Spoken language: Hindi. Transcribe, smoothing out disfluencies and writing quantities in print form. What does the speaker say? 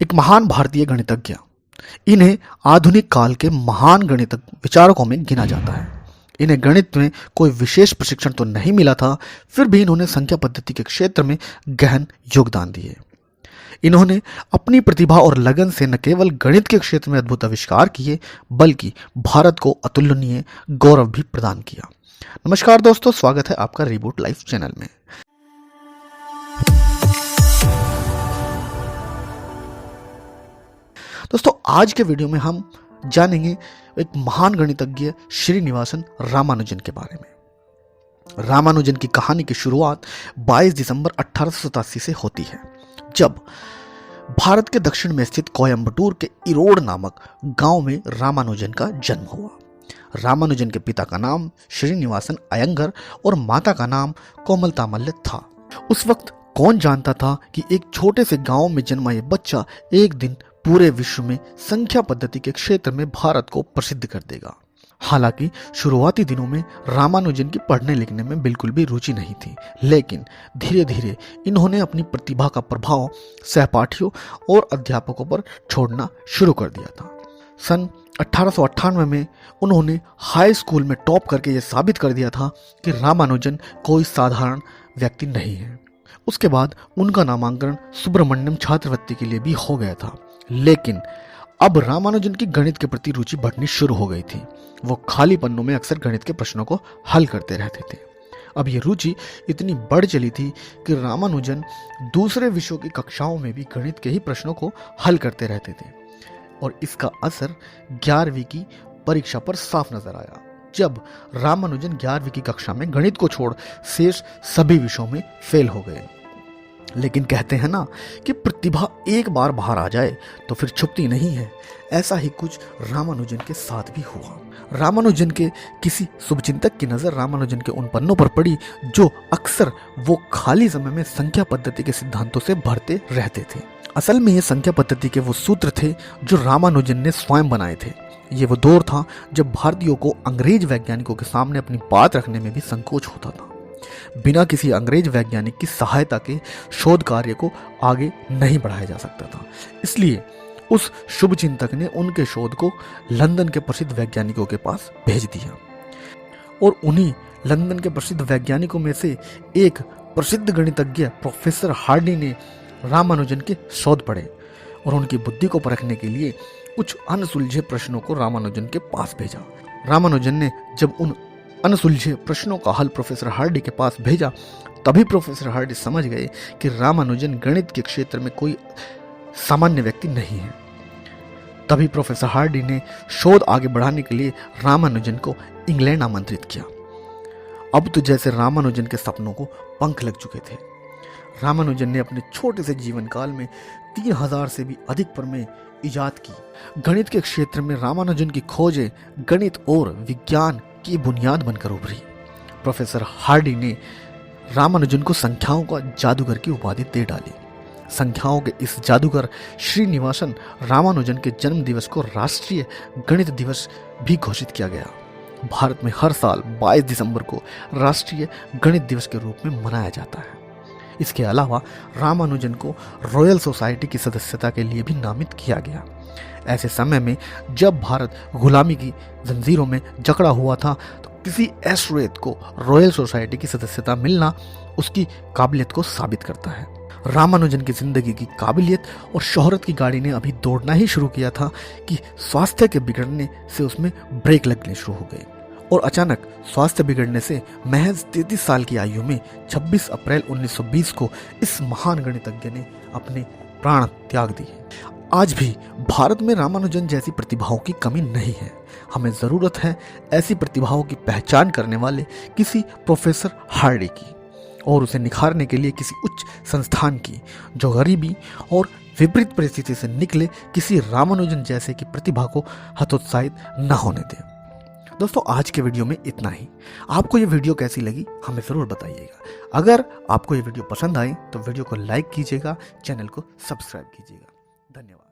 एक महान भारतीय गणितज्ञ। इन्हें आधुनिक काल के महान गणित विचारकों में गिना जाता है। इन्हें गणित में कोई विशेष प्रशिक्षण तो नहीं मिला था, फिर भी इन्होंने संख्या पद्धति के क्षेत्र में गहन योगदान दिए। इन्होंने अपनी प्रतिभा और लगन से न केवल गणित के क्षेत्र में अद्भुत आविष्कार किए, बल्कि भारत को अतुलनीय गौरव भी प्रदान किया। नमस्कार दोस्तों, स्वागत है आपका रिबूट लाइफ चैनल में। दोस्तों, आज के वीडियो में हम जानेंगे एक महान गणितज्ञ श्रीनिवासन रामानुजन के बारे में। रामानुजन की कहानी की शुरुआत 22 दिसंबर 1887 से होती है, जब भारत के दक्षिण में स्थित कोयंबटूर के इरोड नामक गांव में रामानुजन का जन्म हुआ। रामानुजन के पिता का नाम श्रीनिवासन अयंगर और माता का नाम कोमलता था। उस वक्त कौन जानता था कि एक छोटे से गांव में जन्मा यह बच्चा एक दिन पूरे विश्व में संख्या पद्धति के क्षेत्र में भारत को प्रसिद्ध कर देगा। हालांकि शुरुआती दिनों में रामानुजन की पढ़ने लिखने में बिल्कुल भी रुचि नहीं थी, लेकिन धीरे धीरे इन्होंने अपनी प्रतिभा का प्रभाव सहपाठियों और अध्यापकों पर छोड़ना शुरू कर दिया था। सन 1898 में उन्होंने हाई स्कूल में टॉप करके यह साबित कर दिया था कि रामानुजन कोई साधारण व्यक्ति नहीं है। उसके बाद उनका नामांकन सुब्रमण्यम छात्रवृत्ति के लिए भी हो गया था, लेकिन अब रामानुजन की गणित के प्रति रुचि बढ़नी शुरू हो गई थी। वो खाली पन्नों में अक्सर गणित के प्रश्नों को हल करते रहते थे। अब ये रुचि इतनी बढ़ चली थी कि रामानुजन दूसरे विषयों की कक्षाओं में भी गणित के ही प्रश्नों को हल करते रहते थे, और इसका असर 11वीं की परीक्षा पर साफ नजर आया, जब रामानुजन 11वीं की कक्षा में गणित को छोड़ शेष सभी विषयों में फेल हो गए। लेकिन कहते हैं ना कि प्रतिभा एक बार बाहर आ जाए तो फिर छुपती नहीं है। ऐसा ही कुछ रामानुजन के साथ भी हुआ। रामानुजन के किसी शुभचिंतक की नजर रामानुजन के उन पन्नों पर पड़ी जो अक्सर वो खाली समय में संख्या पद्धति के सिद्धांतों से भरते रहते थे। असल में ये संख्या पद्धति के वो सूत्र थे जो रामानुजन ने स्वयं बनाए थे। ये वो दौर था जब भारतीयों को अंग्रेज वैज्ञानिकों के सामने अपनी बात रखने में भी संकोच होता था। बिना किसी अंग्रेज वैज्ञानिक की सहायता के शोध कार्य को आगे नहीं बढ़ाया जा सकता था। इसलिए उस शुभचिंतक ने उनके शोध को लंदन के प्रसिद्ध वैज्ञानिकों के पास भेज दिया, और उन्हीं लंदन के प्रसिद्ध वैज्ञानिकों में से एक प्रसिद्ध गणितज्ञ प्रोफेसर हार्डी ने रामानुजन के शोध पढ़े और उनकी बुद्धि को परखने के लिए कुछ अनसुलझे प्रश्नों को रामानुजन के पास भेजा। रामानुजन ने जब उन अनसुलझे प्रश्नों का हल प्रोफेसर हार्डी के पास भेजा, तभी प्रोफेसर हार्डी समझ गए कि रामानुजन गणित के क्षेत्र में कोई सामान्य व्यक्ति नहीं है। तभी प्रोफेसर हार्डी ने शोध आगे बढ़ाने के लिए रामानुजन को इंग्लैंड आमंत्रित किया। अब तो जैसे रामानुजन के सपनों को पंख लग चुके थे। रामानुजन ने अपने छोटे से जीवन काल में 3000 से भी अधिक प्रमेय इजाद की। गणित के क्षेत्र में रामानुजन की खोजें गणित और विज्ञान की बुनियाद बनकर उभरी। प्रोफेसर हार्डी ने रामानुजन को संख्याओं का जादूगर की उपाधि दे डाली। संख्याओं के इस जादूगर श्रीनिवासन रामानुजन के जन्म दिवस को राष्ट्रीय गणित दिवस भी घोषित किया गया। भारत में हर साल 22 दिसंबर को राष्ट्रीय गणित दिवस के रूप में मनाया जाता है। इसके अलावा रामानुजन को रॉयल सोसाइटी की सदस्यता के लिए भी नामित किया गया। ऐसे समय में जब भारत गुलामी की जंजीरों में जकड़ा हुआ था, तो किसी एस्ट्रोएट को रॉयल सोसाइटी की सदस्यता मिलना उसकी काबिलियत को साबित करता है। रामानुजन की जिंदगी की काबिलियत और शोहरत की गाड़ी ने अभी दौड़ना ही शुरू किया था कि स्वास्थ्य के बिगड़ने से उसमें ब्रेक लगने शुरू हो गए, और अचानक स्वास्थ्य बिगड़ने से महज 33 साल की आयु में 26 अप्रैल 1920 को इस महान गणितज्ञ ने अपने प्राण त्याग दिए। आज भी भारत में रामानुजन जैसी प्रतिभाओं की कमी नहीं है। हमें जरूरत है ऐसी प्रतिभाओं की पहचान करने वाले किसी प्रोफेसर हार्डी की, और उसे निखारने के लिए किसी उच्च संस्थान की, जो गरीबी और विपरीत परिस्थिति से निकले किसी रामानुजन जैसे की प्रतिभा को हतोत्साहित न होने दे। दोस्तों, आज के वीडियो में इतना ही। आपको ये वीडियो कैसी लगी हमें ज़रूर बताइएगा। अगर आपको ये वीडियो पसंद आए तो वीडियो को लाइक कीजिएगा, चैनल को सब्सक्राइब कीजिएगा। धन्यवाद।